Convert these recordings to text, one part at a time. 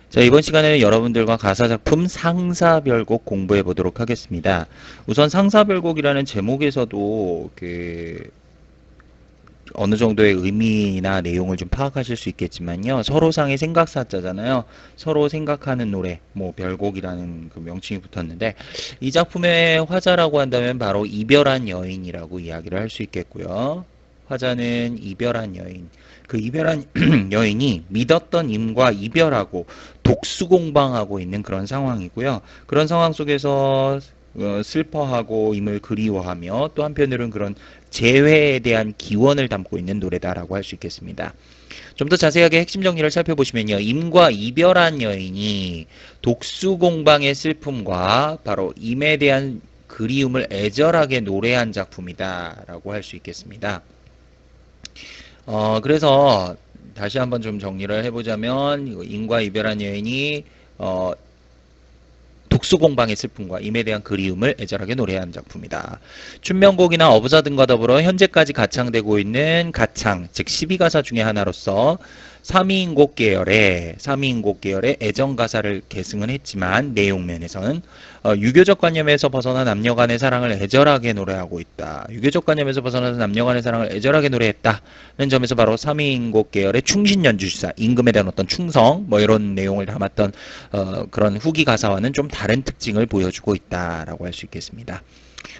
자, 이번 시간에는 여러분들과 가사작품 상사별곡 공부해 보도록 하겠습니다. 우선 상사별곡이라는 제목에서도 어느 정도의 의미나 내용을 좀 파악하실 수 있겠지만요. 서로상의 생각사자잖아요. 서로 생각하는 노래, 뭐 별곡이라는 그 명칭이 붙었는데 이 작품의 화자라고 한다면 바로 이별한 여인이라고 이야기를 할 수 있겠고요. 화자는 이별한 여인. 그 이별한 여인이 믿었던 임과 이별하고 독수공방하고 있는 그런 상황이고요. 그런 상황 속에서 슬퍼하고 임을 그리워하며 또 한편으로는 그런 재회에 대한 기원을 담고 있는 노래다라고 할 수 있겠습니다. 좀 더 자세하게 핵심 정리를 살펴보시면요. 임과 이별한 여인이 독수공방의 슬픔과 바로 임에 대한 그리움을 애절하게 노래한 작품이다라고 할 수 있겠습니다. 그래서 다시 한번 좀 정리를 해보자면 임과 이별한 여인이 독수공방의 슬픔과 임에 대한 그리움을 애절하게 노래한 작품이다. 춘명곡이나 어부자 등과 더불어 현재까지 가창되고 있는 가창, 즉 12가사 중의 하나로서 3위인곡 계열의 애정가사를 계승은 했지만 내용 면에서는 유교적 관념에서 벗어나 남녀간의 사랑을 애절하게 노래하고 있다. 유교적 관념에서 벗어나서 남녀간의 사랑을 애절하게 노래했다는 점에서 바로 3위인곡 계열의 충신연주시사, 임금에 대한 어떤 충성, 뭐 이런 내용을 담았던 그런 후기 가사와는 좀 다른 특징을 보여주고 있다라고 할 수 있겠습니다.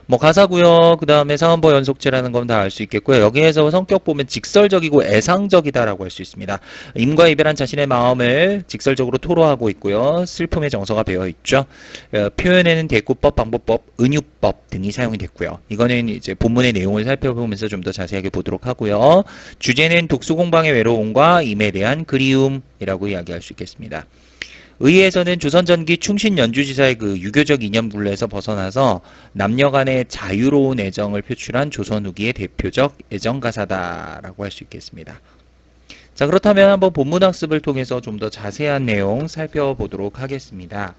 뭐 가사고요. 그 다음에 사음보 연속체라는 건 다 알 수 있겠고요. 여기에서 성격 보면 직설적이고 애상적이다라고 할 수 있습니다. 임과 이별한 자신의 마음을 직설적으로 토로하고 있고요. 슬픔의 정서가 배어 있죠. 표현에는 대꾸법, 방법법, 은유법 등이 사용이 됐고요. 이거는 이제 본문의 내용을 살펴보면서 좀 더 자세하게 보도록 하고요. 주제는 독수공방의 외로움과 임에 대한 그리움이라고 이야기할 수 있겠습니다. 의회에서는 조선 전기 충신 연주지사의 그 유교적 이념굴레에서 벗어나서 남녀 간의 자유로운 애정을 표출한 조선 후기의 대표적 애정가사다라고 할 수 있겠습니다. 자, 그렇다면 한번 본문 학습을 통해서 좀 더 자세한 내용 살펴보도록 하겠습니다.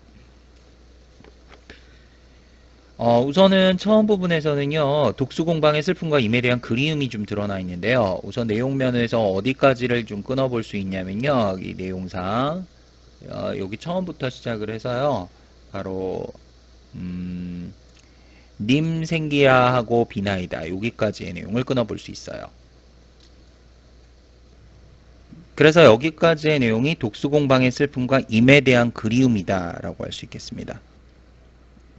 우선은 처음 부분에서는요, 독수공방의 슬픔과 임에 대한 그리움이 좀 드러나 있는데요. 우선 내용면에서 어디까지를 좀 끊어볼 수 있냐면요, 이 내용상. 여기 처음부터 시작을 해서요. 바로 님 생기야 하고 비나이다. 여기까지의 내용을 끊어볼 수 있어요. 그래서 여기까지의 내용이 독수공방의 슬픔과 임에 대한 그리움이다 라고 할 수 있겠습니다.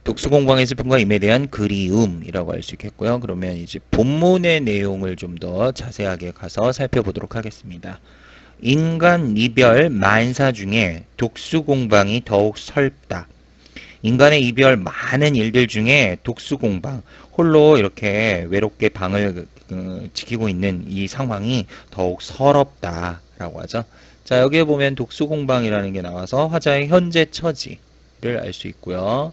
독수공방의 슬픔과 임에 대한 그리움이라고 할 수 있겠고요. 그러면 이제 본문의 내용을 좀 더 자세하게 가서 살펴보도록 하겠습니다. 인간 이별 만사 중에 독수공방이 더욱 설다. 인간의 이별 많은 일들 중에 독수공방, 홀로 이렇게 외롭게 방을 지키고 있는 이 상황이 더욱 서럽다라고 하죠. 자, 여기에 보면 독수공방이라는 게 나와서 화자의 현재 처지를 알 수 있고요.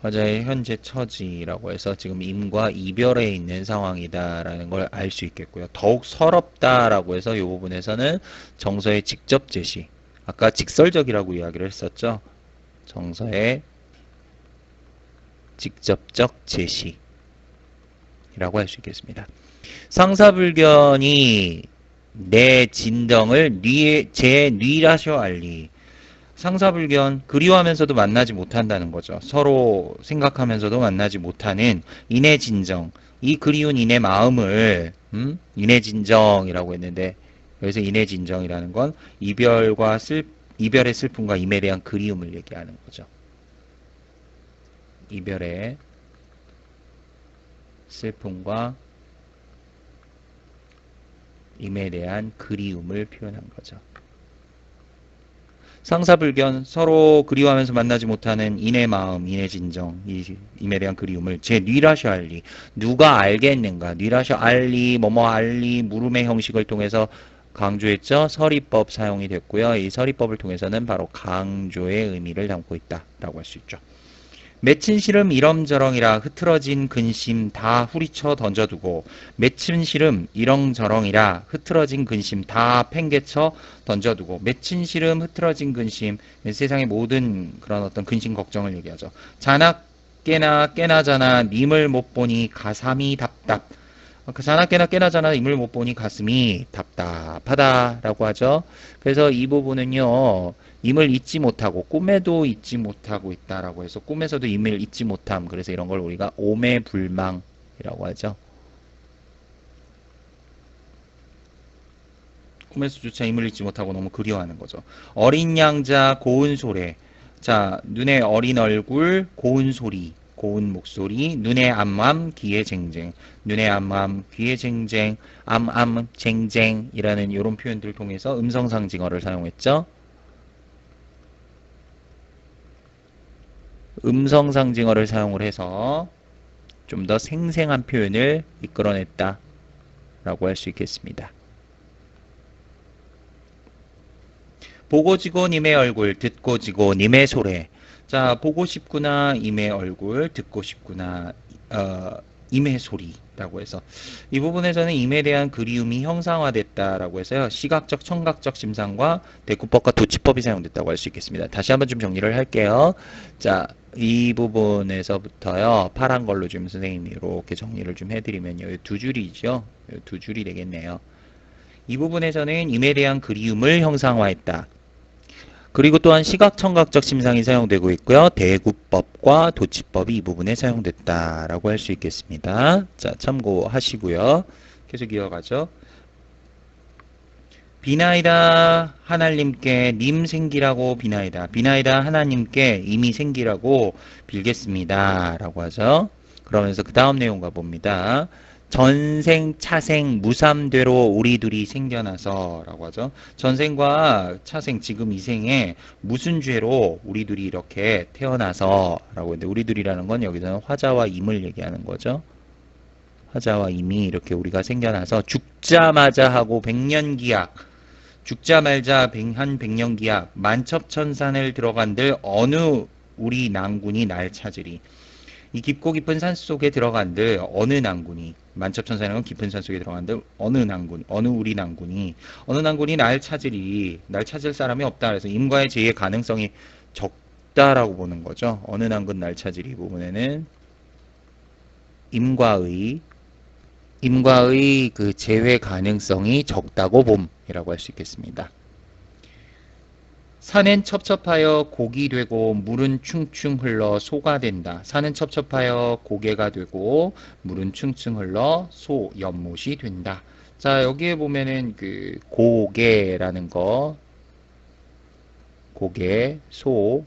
화자의 현재 처지라고 해서 지금 임과 이별에 있는 상황이다라는 걸 알 수 있겠고요. 더욱 서럽다라고 해서 이 부분에서는 정서의 직접 제시. 아까 직설적이라고 이야기를 했었죠. 정서의 직접적 제시라고 할 수 있겠습니다. 상사불견이 내 진정을 제 뉘라셔 알리. 상사불견, 그리워하면서도 만나지 못한다는 거죠. 서로 생각하면서도 만나지 못하는 인의 진정, 이 그리운 인의 마음을 인의 진정이라고 했는데 여기서 인의 진정이라는 건 이별의 슬픔과 임에 대한 그리움을 얘기하는 거죠. 이별의 슬픔과 임에 대한 그리움을 표현한 거죠. 상사불견, 서로 그리워하면서 만나지 못하는 인의 마음, 인의 진정, 임에 대한 그리움을 제 뉘라셔 알리, 누가 알겠는가, 뉘라셔 알리, 뭐뭐 알리, 물음의 형식을 통해서 강조했죠. 서리법 사용이 됐고요. 이 서리법을 통해서는 바로 강조의 의미를 담고 있다라고 할 수 있죠. 맺힌 시름 이렁저렁이라 흐트러진 근심 다 후리쳐 던져두고 맺힌 시름 이렁저렁이라 흐트러진 근심 다 팽개쳐 던져두고 맺힌 시름 흐트러진 근심 세상의 모든 그런 어떤 근심 걱정을 얘기하죠. 잔악 깨나잖아 님을 못 보니 가삼이 답답. 자나 깨나잖아 님을 못 보니 가슴이 답답하다라고 하죠. 그래서 이 부분은요. 임을 잊지 못하고 꿈에도 잊지 못하고 있다라고 해서 꿈에서도 임을 잊지 못함. 그래서 이런 걸 우리가 오매불망이라고 하죠. 꿈에서조차 임을 잊지 못하고 너무 그리워하는 거죠. 어린 양자 고운 소래. 자, 눈의 어린 얼굴 고운 소리. 고운 목소리, 눈의 암암, 귀의 쟁쟁, 눈의 암암, 귀의 쟁쟁, 암암, 쟁쟁이라는 이런 표현들을 통해서 음성상징어를 사용했죠. 음성상징어를 사용을 해서 좀 더 생생한 표현을 이끌어냈다 라고 할 수 있겠습니다. 보고 지고 님의 얼굴, 듣고 지고 님의 소래. 자, 보고 싶구나 임의 얼굴, 듣고 싶구나 임의 소리라고 해서 이 부분에서는 임에 대한 그리움이 형상화됐다라고 해서요. 시각적, 청각적 심상과 대구법과 도치법이 사용됐다고 할 수 있겠습니다. 다시 한번 좀 정리를 할게요. 자, 이 부분에서부터요. 파란 걸로 좀 선생님이 이렇게 정리를 좀 해드리면요. 두 줄이죠. 두 줄이 되겠네요. 이 부분에서는 임에 대한 그리움을 형상화했다. 그리고 또한 시각청각적 심상이 사용되고 있고요. 대구법과 도치법이 이 부분에 사용됐다라고 할 수 있겠습니다. 자, 참고하시고요. 계속 이어가죠. 비나이다 하나님께 님 생기라고 비나이다. 비나이다 하나님께 이미 생기라고 빌겠습니다. 라고 하죠. 그러면서 그 다음 내용 가봅니다. 전생, 차생, 무삼되로 우리 둘이 생겨나서 라고 하죠. 전생과 차생, 지금 이 생에 무슨 죄로 우리 둘이 이렇게 태어나서 라고 했는데 우리 둘이라는 건 여기서는 화자와 임을 얘기하는 거죠. 화자와 임이 이렇게 우리가 생겨나서 죽자마자 하고 백년기약 죽자 말자 한 백년기약 만첩천산을 들어간들 어느 우리 난군이 날 찾으리. 이 깊고 깊은 산 속에 들어간들 어느 난군이 만첩천산이라는 건 깊은 산 속에 들어간들 어느 난군 어느 우리 난군이 어느 난군이 날 찾으리 날 찾을 사람이 없다. 그래서 임과의 제의 가능성이 적다라고 보는 거죠. 어느 난군 날 찾으리 부분에는 임과의 그 제외 가능성이 적다고 봄이라고 할 수 있겠습니다. 산은 첩첩하여 곡이 되고 물은 충충 흘러 소가 된다. 산은 첩첩하여 고개가 되고 물은 충충 흘러 소 연못이 된다. 자, 여기에 보면은 그 고개라는 거 고개, 소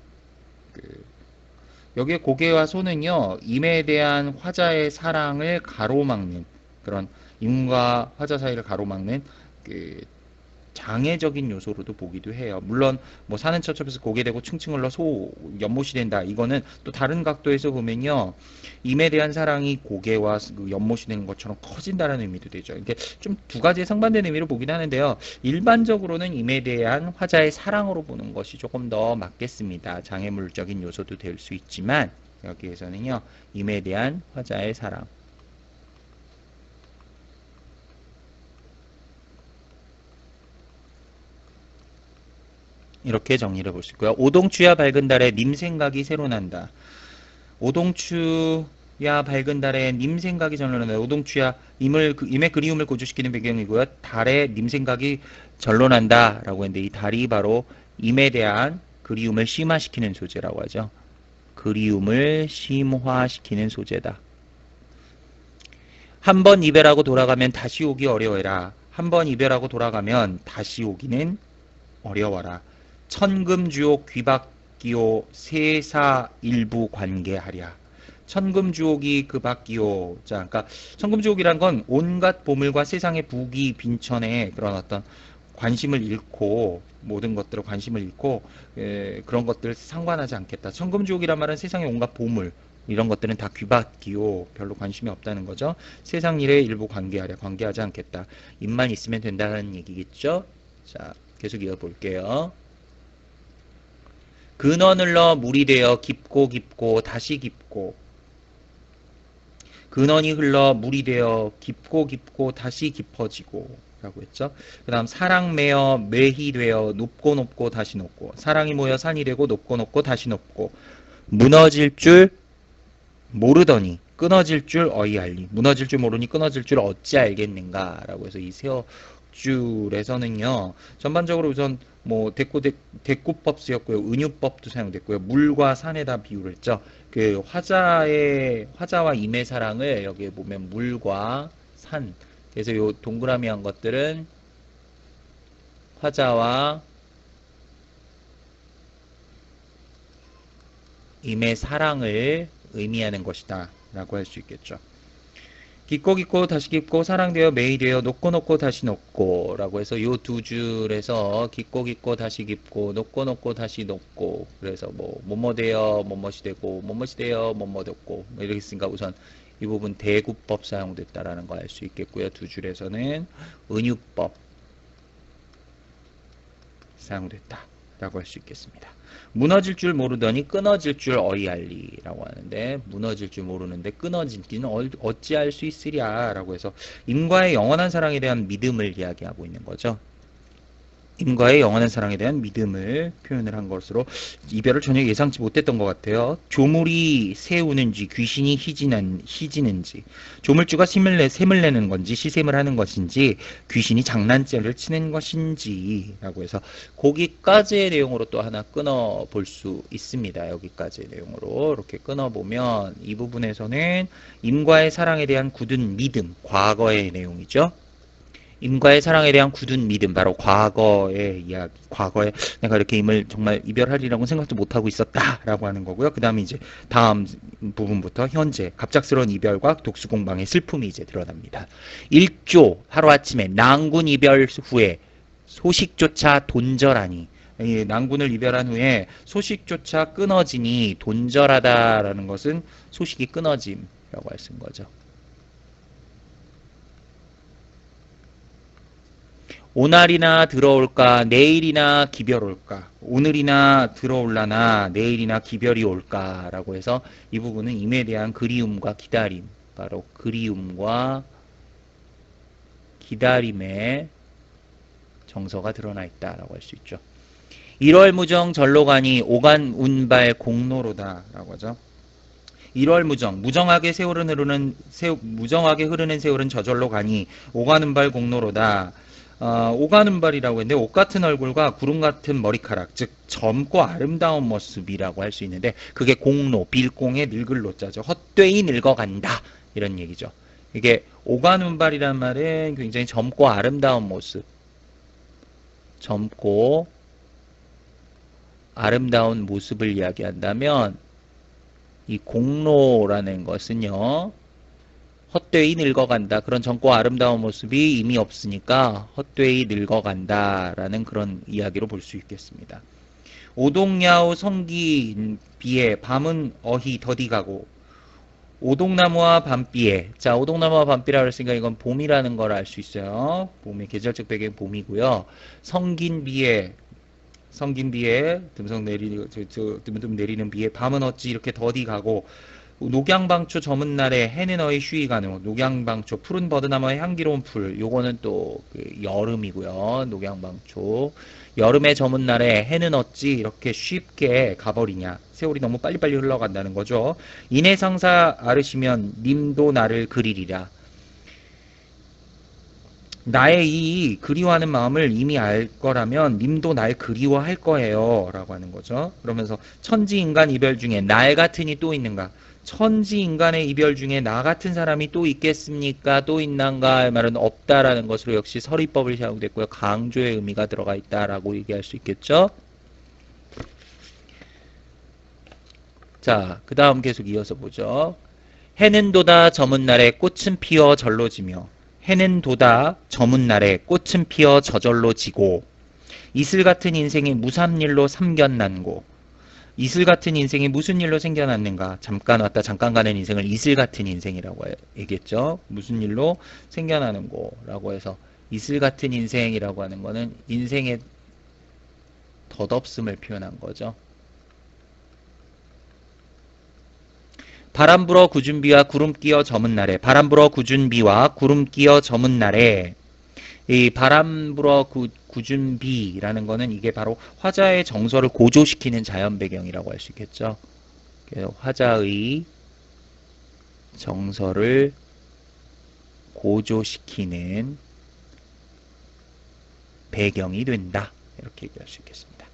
여기에 고개와 소는요. 임에 대한 화자의 사랑을 가로막는 그런 임과 화자 사이를 가로막는 그 장애적인 요소로도 보기도 해요. 물론 뭐 사는 첩첩에서 고개 되고 충충 흘러 소 연못이 된다. 이거는 또 다른 각도에서 보면요. 임에 대한 사랑이 고개와 그 연못이 되는 것처럼 커진다는 의미도 되죠. 이게 좀 두 가지의 상반된 의미로 보긴 하는데요. 일반적으로는 임에 대한 화자의 사랑으로 보는 것이 조금 더 맞겠습니다. 장애물적인 요소도 될 수 있지만 여기에서는요. 임에 대한 화자의 사랑. 이렇게 정리를 볼 수 있고요. 오동추야 밝은 달에 님 생각이 새로 난다. 오동추야 밝은 달에 님 생각이 절로 난다. 오동추야 임의 그리움을 고조시키는 배경이고요. 달에 님 생각이 절로 난다 라고 했는데 이 달이 바로 임에 대한 그리움을 심화시키는 소재라고 하죠. 그리움을 심화시키는 소재다. 한 번 이별하고 돌아가면 다시 오기 어려워라. 한 번 이별하고 돌아가면 다시 오기는 어려워라. 천금주옥 귀박기오 세사 일부 관계하랴. 천금주옥이 그 밖이오. 자, 그러니까 천금주옥이란 건 온갖 보물과 세상의 부귀 빈천에 그런 어떤 관심을 잃고 모든 것들을 관심을 잃고 그런 것들 상관하지 않겠다. 천금주옥이란 말은 세상의 온갖 보물 이런 것들은 다 귀박기오. 별로 관심이 없다는 거죠. 세상 일에 일부 관계하랴. 관계하지 않겠다. 입만 있으면 된다는 얘기겠죠. 자, 계속 이어볼게요. 근원을 넣어 물이 되어 깊고 깊고 다시 깊고 근원이 흘러 물이 되어 깊고 깊고 다시 깊어지고 라고 했죠. 그 다음 사랑 매어 매희 되어 높고 높고 다시 높고 사랑이 모여 산이 되고 높고 높고 다시 높고 무너질 줄 모르더니 끊어질 줄 어이알리. 무너질 줄 모르니 끊어질 줄 어찌 알겠는가 라고 해서 이 세어줄에서는요 전반적으로 우선 뭐 대꾸법 쓰였고요, 은유법도 사용됐고요, 물과 산에다 비유를 했죠. 그 화자와 임의 사랑을 여기에 보면 물과 산, 그래서 요 동그라미 한 것들은 화자와 임의 사랑을 의미하는 것이다 라고 할 수 있겠죠. 깊고 깊고 다시 깊고 사랑되어 매이되어 높고 높고 다시 높고 라고 해서 요 두 줄에서 깊고 깊고 다시 깊고 높고 높고 다시 높고, 그래서 뭐 뭐뭐 되어 뭐뭐시 되고 뭐뭐시 되어 뭐뭐 됐고 뭐 이렇게 했으니까 우선 이 부분 대구법 사용됐다라는 거 알 수 있겠고요. 두 줄에서는 은유법 사용됐다 라고 할 수 있겠습니다. 무너질 줄 모르더니 끊어질 줄 어이알리 라고 하는데, 무너질 줄 모르는데 끊어진지는 어찌 알 수 있으랴 라고 해서 임과의 영원한 사랑에 대한 믿음을 이야기하고 있는 거죠. 임과의 영원한 사랑에 대한 믿음을 표현을 한 것으로 이별을 전혀 예상치 못했던 것 같아요. 조물이 새우는지 귀신이 희지는지, 조물주가 샘을 내는 건지 시샘을 하는 것인지 귀신이 장난째를 치는 것인지 라고 해서 거기까지의 내용으로 또 하나 끊어 볼 수 있습니다. 여기까지의 내용으로 이렇게 끊어 보면 이 부분에서는 임과의 사랑에 대한 굳은 믿음, 과거의 내용이죠. 임과의 사랑에 대한 굳은 믿음, 바로 과거의 이야기, 과거에 내가 이렇게 임을 정말 이별하리라고 생각도 못하고 있었다라고 하는 거고요. 그 다음에 이제 다음 부분부터 현재 갑작스러운 이별과 독수공방의 슬픔이 이제 드러납니다. 1조 하루아침에 낭군 이별 후에 소식조차 돈절하니, 이 낭군을 이별한 후에 소식조차 끊어지니 돈절하다라는 것은 소식이 끊어짐이라고 할 수 있는 거죠. 오날이나 들어올까 내일이나 기별 올까, 오늘이나 들어올라나 내일이나 기별이 올까 라고 해서 이 부분은 임에 대한 그리움과 기다림, 바로 그리움과 기다림의 정서가 드러나 있다라고 할 수 있죠. 1월 무정 절로 가니 오간 운발 공로로다 라고 하죠. 1월 무정하게 흐르는 세월은 저절로 가니 오간 운발 공로로다. 오가는발이라고 했는데 옷 같은 얼굴과 구름 같은 머리카락, 즉 젊고 아름다운 모습이라고 할 수 있는데 그게 공로, 빌공의 늙을 노자죠. 헛되이 늙어간다 이런 얘기죠. 이게 오가는발이라는 말은 굉장히 젊고 아름다운 모습, 젊고 아름다운 모습을 이야기한다면 이 공로라는 것은요, 헛되이 늙어간다. 그런 젊고 아름다운 모습이 이미 없으니까 헛되이 늙어간다라는 그런 이야기로 볼 수 있겠습니다. 오동야오 성기 비에 밤은 어히 더디 가고, 오동나무와 밤비에, 자 오동나무와 밤비라고 했으니까 이건 봄이라는 걸 알 수 있어요. 봄의 계절적 배경 봄이고요. 성긴비에 듬성 내리는 듬듬 내리는 비에 밤은 어찌 이렇게 더디 가고, 녹양방초 저문 날에 해는 어이 쉬이 가능. 녹양방초 푸른 버드나무의 향기로운 풀, 요거는 또 그 여름이고요. 녹양방초 여름의 저문 날에 해는 어찌 이렇게 쉽게 가버리냐, 세월이 너무 빨리빨리 흘러간다는 거죠. 인해상사 아르시면 님도 나를 그리리라. 나의 이 그리워하는 마음을 이미 알 거라면 님도 날 그리워할 거예요 라고 하는 거죠. 그러면서 천지인간 이별 중에 날 같으니 또 있는가, 천지인간의 이별 중에 나 같은 사람이 또 있겠습니까? 또 있는가? 할 말은 없다라는 것으로 역시 서리법을 사용됐고요. 강조의 의미가 들어가 있다라고 얘기할 수 있겠죠. 자, 그 다음 계속 이어서 보죠. 해는 도다 저문 날에 꽃은 피어 절로 지며, 해는 도다 저문 날에 꽃은 피어 저절로 지고, 이슬 같은 인생이 무삼 일로 삼견난고. 이슬 같은 인생이 무슨 일로 생겨났는가? 잠깐 왔다 잠깐 가는 인생을 이슬 같은 인생이라고 얘기했죠. 무슨 일로 생겨나는 거라고 해서 이슬 같은 인생이라고 하는 거는 인생의 덧없음을 표현한 거죠. 바람 불어 굳은 비와 구름 끼어 저문 날에, 바람 불어 굳은 비와 구름 끼어 저문 날에, 이 바람 불어 굳은 비라는 거는 이게 바로 화자의 정서를 고조시키는 자연 배경이라고 할 수 있겠죠. 화자의 정서를 고조시키는 배경이 된다. 이렇게 얘기할 수 있겠습니다.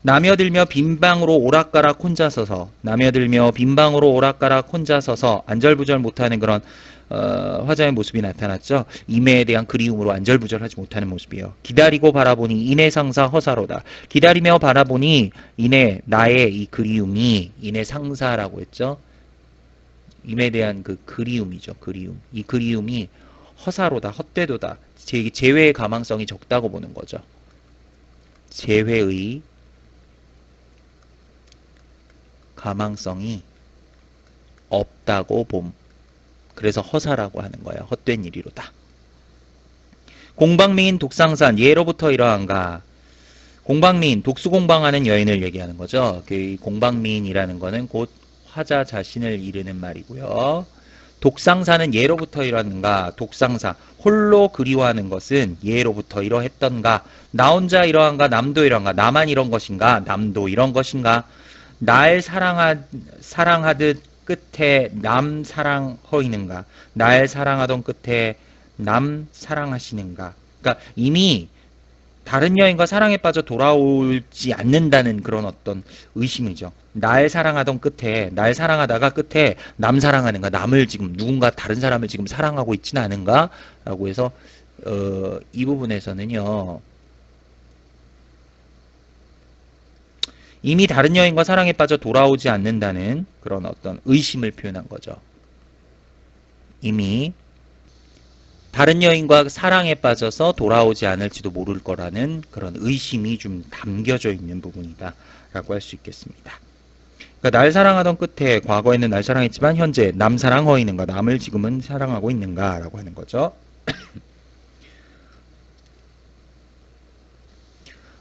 남여들며 빈방으로 오락가락 혼자 서서, 남여들며 빈방으로 오락가락 혼자 서서 안절부절 못하는 그런 화자의 모습이 나타났죠. 임해에 대한 그리움으로 안절부절하지 못하는 모습이에요. 기다리고 바라보니 인해상사 허사로다. 기다리며 바라보니 나의 이 그리움이 인해상사라고 했죠. 임에 대한 그 그리움이죠. 그리움. 이 그리움이 허사로다. 헛되도다. 재회의 가망성이 적다고 보는 거죠. 재회의 가망성이 없다고 봄. 그래서 허사라고 하는 거예요. 헛된 일이로다. 공방미인 독상산 예로부터 이러한가. 공방미인 독수공방하는 여인을 얘기하는 거죠. 그 공방미인이라는 거는 곧 화자 자신을 이르는 말이고요. 독상사는 예로부터 이러한가. 독상사 홀로 그리워하는 것은 예로부터 이러했던가. 나 혼자 이러한가. 남도 이러한가. 나만 이런 것인가. 남도 이런 것인가. 날 사랑하듯 끝에 남 사랑허이는가. 날 사랑하던 끝에 남 사랑하시는가. 그러니까 이미 다른 여인과 사랑에 빠져 돌아오지 않는다는 그런 어떤 의심이죠. 날 사랑하던 끝에, 날 사랑하다가 끝에 남 사랑하는가. 남을 지금 누군가 다른 사람을 지금 사랑하고 있지는 않은가 라고 해서 이 부분에서는요, 이미 다른 여인과 사랑에 빠져 돌아오지 않는다는 그런 어떤 의심을 표현한 거죠. 이미 다른 여인과 사랑에 빠져서 돌아오지 않을지도 모를 거라는 그런 의심이 좀 담겨져 있는 부분이다 라고 할 수 있겠습니다. 그러니까 날 사랑하던 끝에 과거에는 날 사랑했지만 현재 남 사랑허이는가. 남을 지금은 사랑하고 있는가 라고 하는 거죠.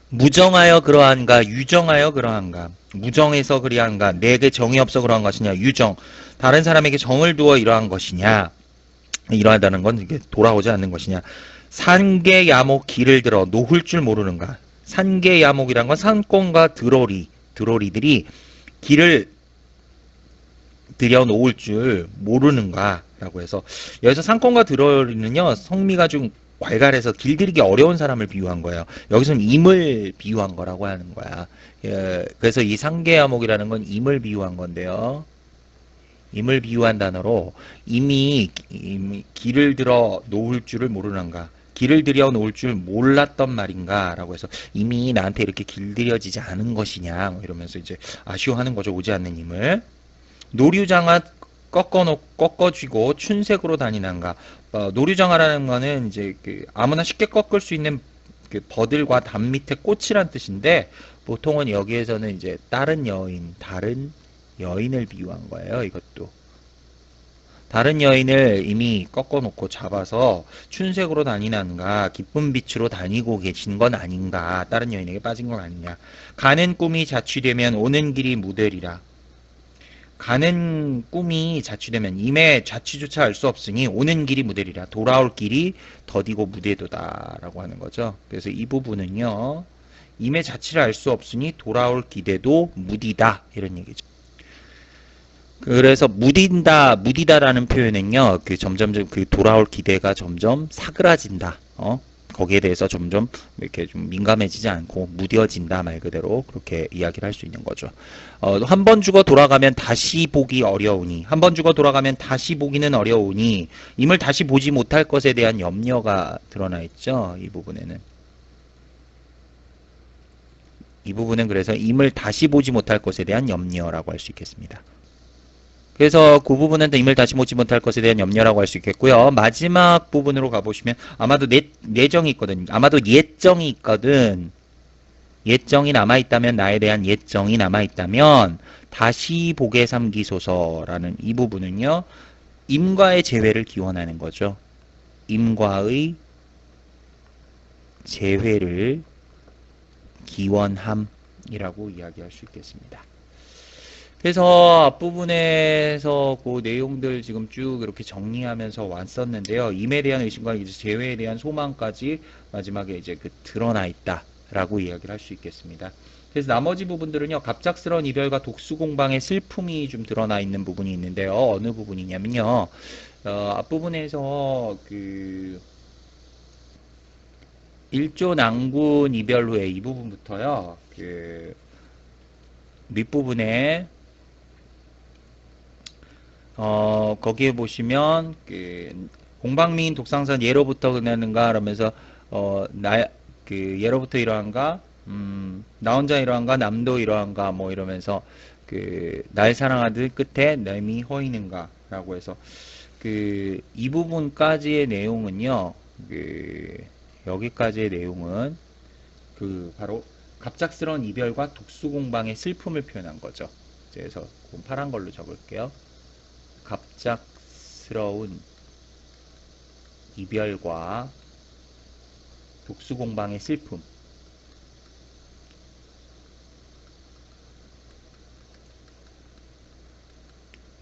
무정하여 그러한가. 유정하여 그러한가. 무정해서 그리한가. 내게 정이 없어 그러한 것이냐. 유정 다른 사람에게 정을 두어 이러한 것이냐. 이러하다는 건 이게 돌아오지 않는 것이냐. 산계야목 길을 들어 놓을 줄 모르는가. 산계야목이란 건 산권과 드러리들이 길을 들여 놓을 줄 모르는가 라고 해서, 여기서 산권과 드러리는요 성미가 좀 괄괄해서 길들이기 어려운 사람을 비유한 거예요. 여기서는 임을 비유한 거라고 하는 거야. 예, 그래서 이 상계야목이라는 건 임을 비유한 건데요. 임을 비유한 단어로 이미 길을 들어 놓을 줄을 모르는가. 길을 들여 놓을 줄 몰랐던 말인가 라고 해서 이미 나한테 이렇게 길들여지지 않은 것이냐 뭐 이러면서 이제 아쉬워하는 거죠. 오지 않는 임을. 노류장아 꺾어쥐고 춘색으로 다니는가. 노류장아라는 거는 이제 그 아무나 쉽게 꺾을 수 있는 그 버들과 담 밑에 꽃이란 뜻인데, 보통은 여기에서는 이제 다른 여인을 비유한 거예요. 이것도 다른 여인을 이미 꺾어놓고 잡아서 춘색으로 다니는가, 기쁜 빛으로 다니고 계신 건 아닌가, 다른 여인에게 빠진 건 아니냐. 가는 꿈이 자취되면 오는 길이 무대리라. 가는 꿈이 자취되면 임의 자취조차 알 수 없으니 오는 길이 무대리라. 돌아올 길이 더디고 무대도다 라고 하는 거죠. 그래서 이 부분은요, 임의 자취를 알 수 없으니 돌아올 기대도 무디다 이런 얘기죠. 그래서 무디다라는 표현은요, 점점 돌아올 기대가 점점 사그라진다. 거기에 대해서 점점 이렇게 좀 민감해지지 않고 무뎌진다 말 그대로 그렇게 이야기를 할 수 있는 거죠. 한 번 죽어 돌아가면 다시 보기 어려우니, 한 번 죽어 돌아가면 다시 보기는 어려우니, 임을 다시 보지 못할 것에 대한 염려가 드러나 있죠. 이 부분에는. 이 부분은 그래서 임을 다시 보지 못할 것에 대한 염려라고 할 수 있겠습니다. 그래서 그 부분은 임을 다시 보지 못할 것에 대한 염려라고 할 수 있겠고요. 마지막 부분으로 가보시면 아마도 내정이 있거든. 아마도 예정이 있거든. 예정이 남아있다면, 나에 대한 예정이 남아있다면 다시 보게 삼기소서라는 이 부분은요, 임과의 재회를 기원하는 거죠. 임과의 재회를 기원함이라고 이야기할 수 있겠습니다. 그래서 앞부분에서 그 내용들 지금 쭉 이렇게 정리하면서 왔었는데요. 임에 대한 의심과 이제 재회에 대한 소망까지 마지막에 이제 드러나 있다. 라고 이야기를 할 수 있겠습니다. 그래서 나머지 부분들은요, 갑작스러운 이별과 독수공방의 슬픔이 좀 드러나 있는 부분이 있는데요. 어느 부분이냐면요, 앞부분에서 일조 낭군 이별 후에 이 부분부터요, 밑부분에 거기에 보시면 공방미인 독상선 예로부터 그러는가 그러면서 예로부터 이러한가 나 혼자 이러한가 남도 이러한가 뭐 이러면서 날 사랑하듯 끝에 남이 허이는가 라고 해서 이 부분까지의 내용은요, 여기까지의 내용은 바로 갑작스러운 이별과 독수공방의 슬픔을 표현한 거죠. 그래서 파란 걸로 적을게요. 갑작스러운 이별과 독수공방의 슬픔.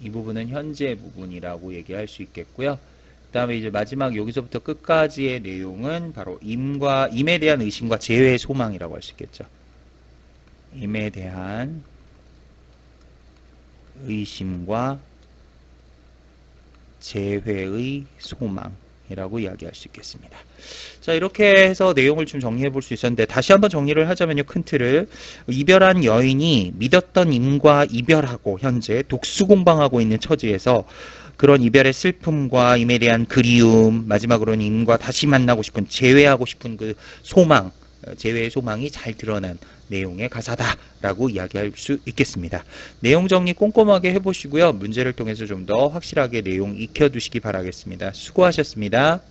이 부분은 현재 부분이라고 얘기할 수 있겠고요. 그 다음에 이제 마지막 여기서부터 끝까지의 내용은 바로 임에 대한 의심과 재회의 소망이라고 할 수 있겠죠. 임에 대한 의심과 재회의 소망이라고 이야기할 수 있겠습니다. 자, 이렇게 해서 내용을 좀 정리해 볼 수 있었는데, 다시 한번 정리를 하자면요, 큰 틀을. 이별한 여인이 믿었던 임과 이별하고 현재 독수공방하고 있는 처지에서 그런 이별의 슬픔과 임에 대한 그리움, 마지막으로는 임과 다시 만나고 싶은, 재회하고 싶은 그 소망, 재회의 소망이 잘 드러난 내용의 가사다라고 이야기할 수 있겠습니다. 내용 정리 꼼꼼하게 해보시고요. 문제를 통해서 좀 더 확실하게 내용 익혀두시기 바라겠습니다. 수고하셨습니다.